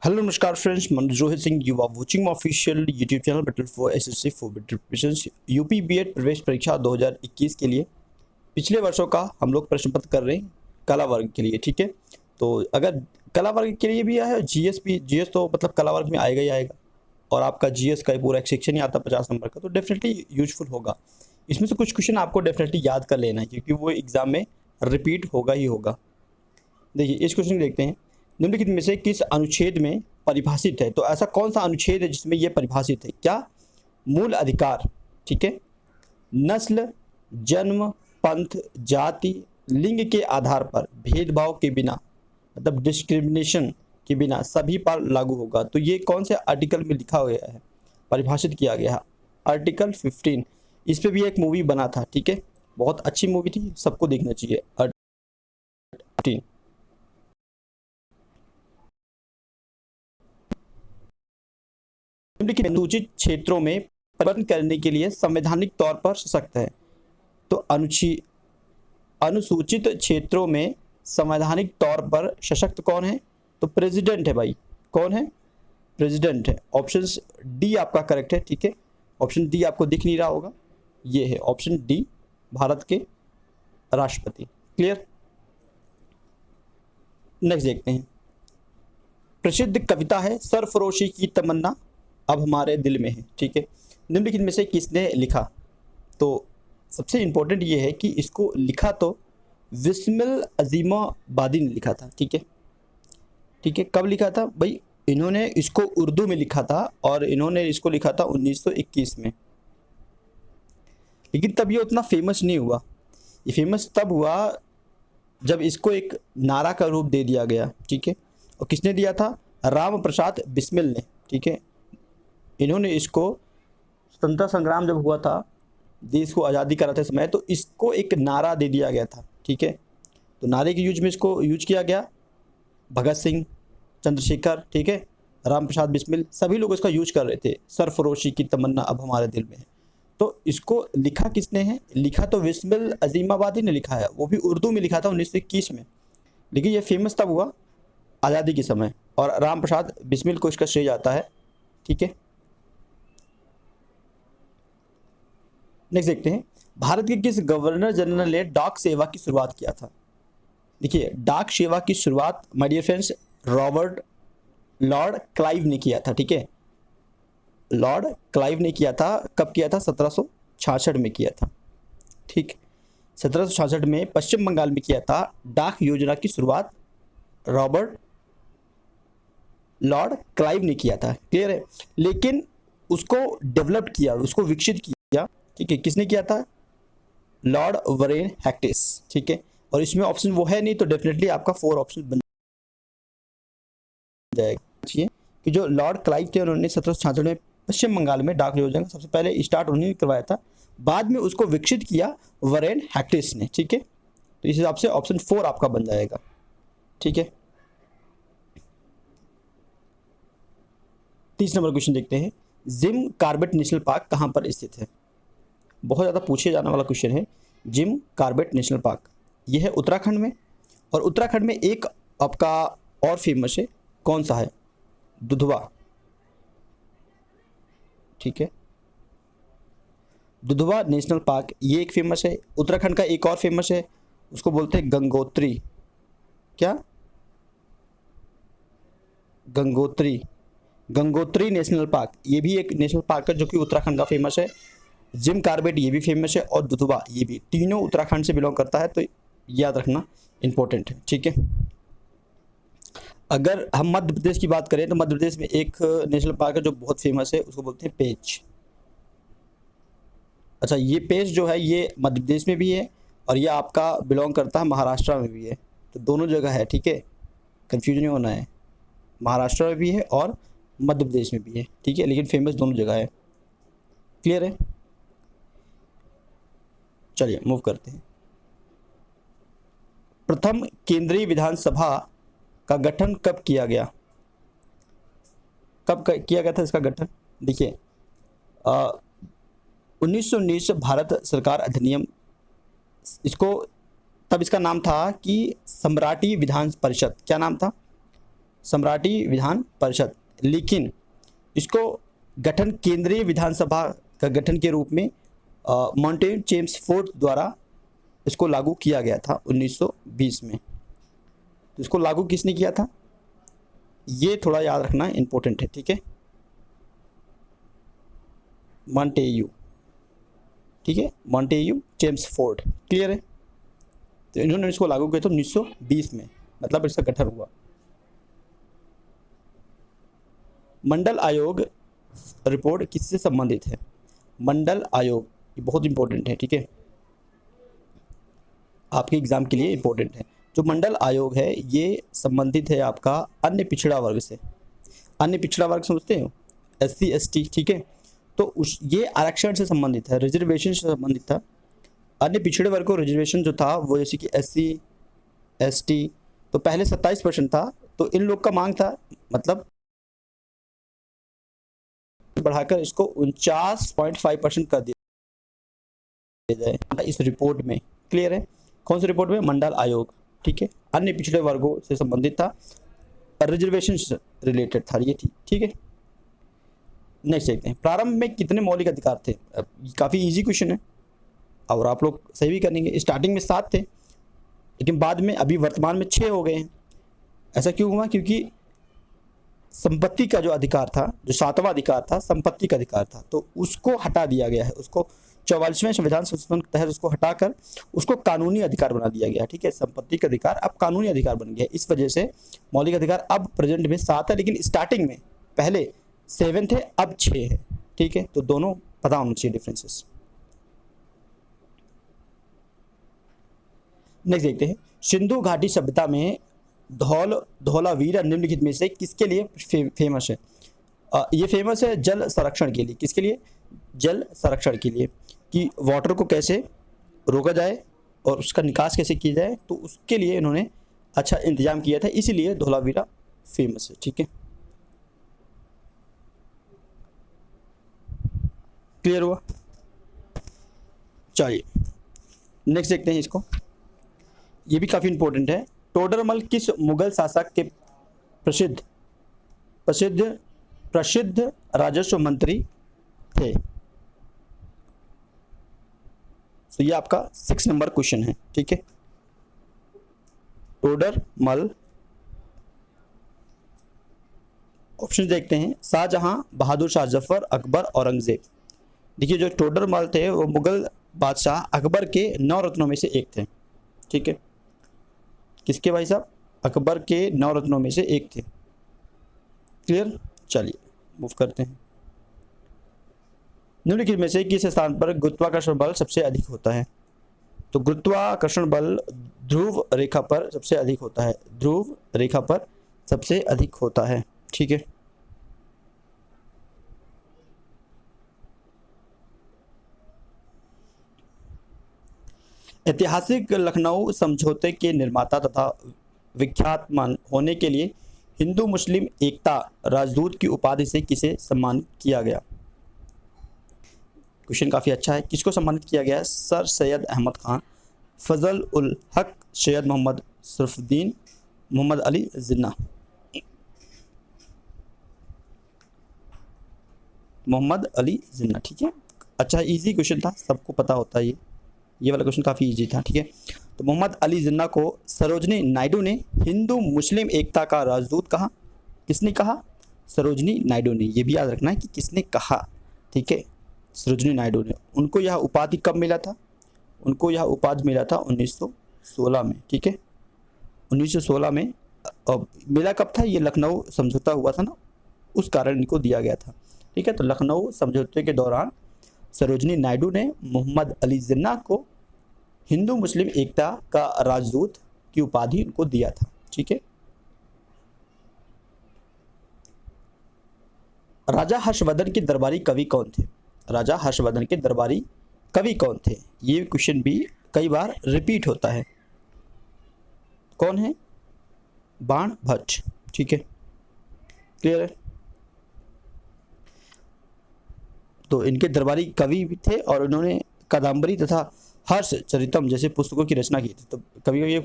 Hello नमस्कार friends, Manoj Singh. You are watching official YouTube channel battle for SSC for better preparation UP BEd प्रवेश परीक्षा 2021 के लिए पिछले वर्षों का हम लोग प्रश्न पत्र कर रहे हैं कला वर्ग के लिए। ठीक है, तो अगर कला वर्ग के लिए भी आया है जीएस तो मतलब कला वर्ग में आएगा ही आएगा, और आपका जीएस का पूरा एक सेक्शन ही आता है 50 नंबर का, तो डेफिनेटली यूजफुल होगा। इसमें से कुछ क्वेश्चन आपको डेफिनेटली याद कर लेना है क्योंकि वो एग्जाम में रिपीट होगा ही होगा। देखिए इस क्वेश्चन देखते हैं, निम्नलिखित में से किस अनुच्छेद में परिभाषित है? तो ऐसा कौन सा अनुच्छेद है जिसमें यह परिभाषित है? क्या मूल अधिकार, ठीक है, नस्ल, जन्म, पंथ, जाति, लिंग के आधार पर भेदभाव के बिना, मतलब डिस्क्रिमिनेशन के बिना सभी पर लागू होगा। तो ये कौन से आर्टिकल में लिखा गया है, परिभाषित किया गया है? आर्टिकल 15। इस पे भी एक मूवी बना था, ठीक है, बहुत अच्छी मूवी थी, सबको देखना चाहिए। 15 निम्नलिखित अनुसूचित क्षेत्रों में परिवर्तन करने के लिए संवैधानिक तौर पर सशक्त है। तो अनुसूचित क्षेत्रों में संवैधानिक तौर पर सशक्त कौन है? तो प्रेसिडेंट है भाई। कौन है? प्रेसिडेंट है। ऑप्शन डी आपका करेक्ट है। ठीक है, ऑप्शन डी आपको दिख नहीं रहा होगा, ये है ऑप्शन डी, भारत के राष्ट्रपति। क्लियर। नेक्स्ट देखते हैं, प्रसिद्ध कविता है सरफरोशी की तमन्ना अब हमारे दिल में है। ठीक है, निम्नलिखित में से किसने लिखा? तो सबसे इंपॉर्टेंट ये है कि इसको लिखा तो बिस्मिल अजीमाबादी ने लिखा था। ठीक है, ठीक है, कब लिखा था भाई? इन्होंने इसको उर्दू में लिखा था और इन्होंने इसको लिखा था 1921 में, लेकिन तब ये उतना फेमस नहीं हुआ। ये फेमस तब हुआ जब इसको एक नारा का रूप दे दिया गया। ठीक है, और किसने दिया था? राम प्रसाद बिस्मिल ने। ठीक है, इन्होंने इसको स्वतंत्रता संग्राम जब हुआ था, देश को आज़ादी कराते समय, तो इसको एक नारा दे दिया गया था। ठीक है, तो नारे के यूज में इसको यूज किया गया। भगत सिंह, चंद्रशेखर, ठीक है, राम प्रसाद बिस्मिल, सभी लोग इसका यूज कर रहे थे। सरफरोशी की तमन्ना अब हमारे दिल में है। तो इसको लिखा किसने है? लिखा तो बिस्मिल अजीमाबादी ने लिखा है, वो भी उर्दू में लिखा था 1921 में, लेकिन ये फेमस तब हुआ आज़ादी के समय, और राम प्रसाद बिस्मिल को इसका श्रेय जाता है। ठीक है, नेक्स्ट देखते हैं, भारत के किस गवर्नर जनरल ने डाक सेवा की शुरुआत किया था? देखिए डाक सेवा की शुरुआत my dear friends Lord Clive ने किया था। ठीक है, लॉर्ड क्लाइव ने किया था। कब किया था? 1766 में किया था। ठीक, 1766 में पश्चिम बंगाल में किया था। डाक योजना की शुरुआत लॉर्ड क्लाइव ने किया था। क्लियर है, लेकिन उसको डेवलप किया, उसको विकसित किया, ठीक है, किसने किया था? लॉर्ड वरेन हैक्टिस। ठीक है, और इसमें ऑप्शन वो है नहीं, तो डेफिनेटली आपका 4 ऑप्शन बन जाएगा कि जो लॉर्ड क्लाइव थे उन्होंने 1766 में पश्चिम बंगाल में डाक योजना सबसे पहले स्टार्ट उन्होंने करवाया था, बाद में उसको विकसित किया वरेन हैक्टिस ने। ठीक है, तो इस हिसाब से ऑप्शन 4 आपका बन जाएगा। ठीक है, 30 नंबर क्वेश्चन देखते हैं, जिम कॉर्बेट नेशनल पार्क कहाँ पर स्थित है? बहुत ज़्यादा पूछे जाने वाला क्वेश्चन है। जिम कॉर्बेट नेशनल पार्क, यह है उत्तराखंड में, और उत्तराखंड में एक आपका और फेमस है, कौन सा है? दुधवा। ठीक है, दुधवा नेशनल पार्क ये एक फेमस है। उत्तराखंड का एक और फेमस है, उसको बोलते हैं गंगोत्री। क्या? गंगोत्री नेशनल पार्क, ये भी एक नेशनल पार्क है जो कि उत्तराखंड का फेमस है। जिम कॉर्बेट ये भी फेमस है, और दुधवा ये भी, तीनों उत्तराखंड से बिलोंग करता है, तो याद रखना इंपॉर्टेंट है। ठीक है, अगर हम मध्य प्रदेश की बात करें तो मध्य प्रदेश में एक नेशनल पार्क है जो बहुत फेमस है, उसको बोलते हैं पेंच। अच्छा, ये पेंच जो है ये मध्य प्रदेश में भी है, और ये आपका बिलोंग करता है महाराष्ट्र में भी है, तो दोनों जगह है। ठीक है, कंफ्यूज नहीं होना है, महाराष्ट्र में भी है और मध्य प्रदेश में भी है। ठीक है, लेकिन फेमस दोनों जगह है। क्लियर है, चलिए मूव करते हैं। प्रथम केंद्रीय विधानसभा का गठन कब किया गया? कब किया गया था इसका गठन? देखिए 1919 भारत सरकार अधिनियम, इसको तब इसका नाम था कि सम्राटी विधान परिषद। क्या नाम था? सम्राटी विधान परिषद, लेकिन इसको गठन केंद्रीय विधानसभा का गठन के रूप में माउंटेन चेम्सफोर्ड द्वारा इसको लागू किया गया था 1920 में। तो इसको लागू किसने किया था, ये थोड़ा याद रखना इंपॉर्टेंट है, ठीक है। मॉन्टेग्यू, ठीक है, मॉन्टेग्यू चेम्सफोर्ड, क्लियर है। तो इन्होंने इसको लागू किया था 1920 में, मतलब इसका गठन हुआ। मंडल आयोग रिपोर्ट किससे संबंधित है, मंडल आयोग, ये बहुत इंपॉर्टेंट है, ठीक है, आपके एग्जाम के लिए इंपॉर्टेंट है। जो मंडल आयोग है ये संबंधित है आपका अन्य पिछड़ा वर्ग से। अन्य पिछड़ा वर्ग समझते हो, SC ST, ठीक है। तो ये आरक्षण से संबंधित है, रिजर्वेशन से संबंधित था। अन्य पिछड़े वर्ग को रिजर्वेशन जो था वो जैसे कि SC ST तो पहले 27% था, तो इन लोग का मांग था, मतलब बढ़ाकर इसको 49.5% कर दिया जाए इस रिपोर्ट में, क्लियर है। कौन सी रिपोर्ट में, मंडल आयोग, ठीक है, अन्य पिछड़े वर्गों से संबंधित था, रिजर्वेशन से रिलेटेड था ये, ठीक है। नेक्स्ट देखते हैं, प्रारंभ में कितने मौलिक अधिकार थे। काफ़ी इजी क्वेश्चन है और आप लोग सही भी करेंगे। स्टार्टिंग में 7 थे, लेकिन बाद में अभी वर्तमान में 6 हो गए हैं। ऐसा क्यों हुआ, क्योंकि संपत्ति का जो अधिकार था, जो 7वां अधिकार था, संपत्ति का अधिकार था, तो उसको हटा दिया गया है। उसको 44वें संविधान संशोधन के तहत उसको हटाकर उसको कानूनी अधिकार बना दिया गया, ठीक है। संपत्ति का अधिकार अब कानूनी अधिकार बन गया। इस वजह से मौलिक अधिकार अब प्रेजेंट में 7 है, लेकिन स्टार्टिंग में पहले 7 थे, अब 6 है, ठीक है। तो दोनों पता होना चाहिए डिफरेंसेस। नेक्स्ट देखते हैं, सिंधु घाटी सभ्यता में धौलावीरा निम्नलिखित में से किसके लिए फेमस है। ये फेमस है जल संरक्षण के लिए। किसके लिए, जल संरक्षण के लिए, कि वाटर को कैसे रोका जाए और उसका निकास कैसे किया जाए, तो उसके लिए इन्होंने अच्छा इंतजाम किया था, इसीलिए धौलावीरा फेमस है, ठीक है। क्लियर हुआ, चलिए नेक्स्ट देखते हैं इसको, ये भी काफ़ी इंपॉर्टेंट है। टोडरमल किस मुगल शासक के प्रसिद्ध राजस्व मंत्री थे। तो ये आपका 6 नंबर क्वेश्चन है, ठीक है। टोडरमल, ऑप्शन देखते हैं, शाहजहां, बहादुर शाह जफर, अकबर, औरंगजेब। देखिए जो टोडरमल थे वो मुगल बादशाह अकबर के 9 रत्नों में से एक थे, ठीक है। किसके भाई साहब, अकबर के 9 रत्नों में से एक थे, क्लियर। चलिए मूव करते हैं। निम्नलिखित में से किस स्थान पर गुरुत्वाकर्षण बल सबसे अधिक होता है। तो गुरुत्वाकर्षण बल ध्रुव रेखा पर सबसे अधिक होता है, ध्रुव रेखा पर सबसे अधिक होता है, ठीक है। ऐतिहासिक लखनऊ समझौते के निर्माता तथा विख्यातमान होने के लिए हिंदू मुस्लिम एकता राजदूत की उपाधि से किसे सम्मानित किया गया। क्वेश्चन काफ़ी अच्छा है। किसको सम्मानित किया गया है, सर सैयद अहमद खान, फजल उल हक, सैयद मोहम्मद शरफुद्दीन, मोहम्मद अली जिन्ना। मोहम्मद अली जिन्ना, ठीक है। अच्छा इजी क्वेश्चन था, सबको पता होता है ये वाला क्वेश्चन काफ़ी इजी था, ठीक है। तो मोहम्मद अली जिन्ना को सरोजनी नायडू ने हिंदू मुस्लिम एकता का राजदूत कहा। किसने कहा, सरोजनी नायडू ने। ये भी याद रखना है कि किसने कहा, ठीक है, सरोजनी नायडू ने। उनको यह उपाधि कब मिला था, उनको यह उपाधि मिला था 1916 में, ठीक है। 1916 में मिला कब था, ये लखनऊ समझौता हुआ था ना, उस कारण इनको दिया गया था, ठीक है। तो लखनऊ समझौते के दौरान सरोजनी नायडू ने मोहम्मद अली जिन्ना को हिंदू मुस्लिम एकता का राजदूत की उपाधि उनको दिया था, ठीक है। राजा हर्षवर्धन के दरबारी कवि कौन थे। राजा हर्षवर्धन के दरबारी कवि कौन थे, ये क्वेश्चन भी कई बार रिपीट होता है। कौन है, बाण भट्ट, ठीक है, क्लियर है। तो इनके दरबारी कवि भी थे और उन्होंने कादम्बरी तथा हर्ष चरितम जैसे पुस्तकों की रचना की थी। तो कभी कभी ये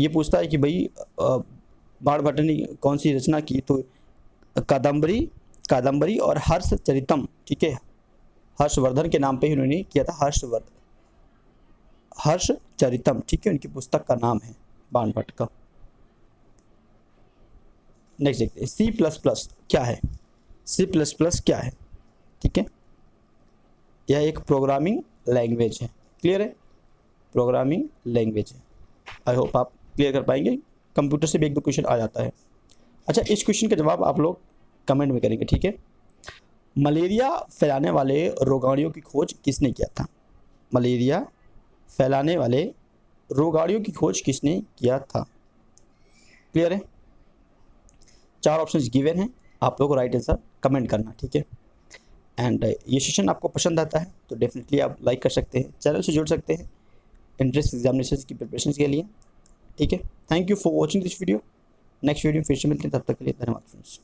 पूछता है कि भाई बाणभट्ट ने कौन सी रचना की? तो कादम्बरी और हर्षचरितम, ठीक है, हर्षवर्धन के नाम पे ही उन्होंने किया था, हर्षचरितम, ठीक है, उनकी पुस्तक का नाम है बाणभट्ट का। नेक्स्ट देखते हैं सी प्लस प्लस क्या है। सी प्लस प्लस क्या है? ठीक है, यह एक प्रोग्रामिंग लैंग्वेज है। क्लियर है? प्रोग्रामिंग लैंग्वेज है। आई होप आप क्लियर कर पाएंगे। कंप्यूटर से भी एक दो क्वेश्चन आ जाता है। अच्छा, इस क्वेश्चन का जवाब आप लोग कमेंट में करेंगे, ठीक है। मलेरिया फैलाने वाले रोगाणुओं की खोज किसने किया था? मलेरिया फैलाने वाले रोगाणुओं की खोज किसने किया था? क्लियर है? 4 ऑप्शंस गिवन हैं, आप लोग को राइट आंसर कमेंट करना, ठीक है। एंड ये सेशन आपको पसंद आता है तो डेफिनेटली आप लाइक कर सकते हैं, चैनल से जुड़ सकते हैं एंट्रेंस एग्जामिनेशन की प्रिपरेशन के लिए, ठीक है। Thank you for watching this video. Next video में फिर से मिलते हैं, तब तक के लिए धन्यवाद फ्रेंड्स।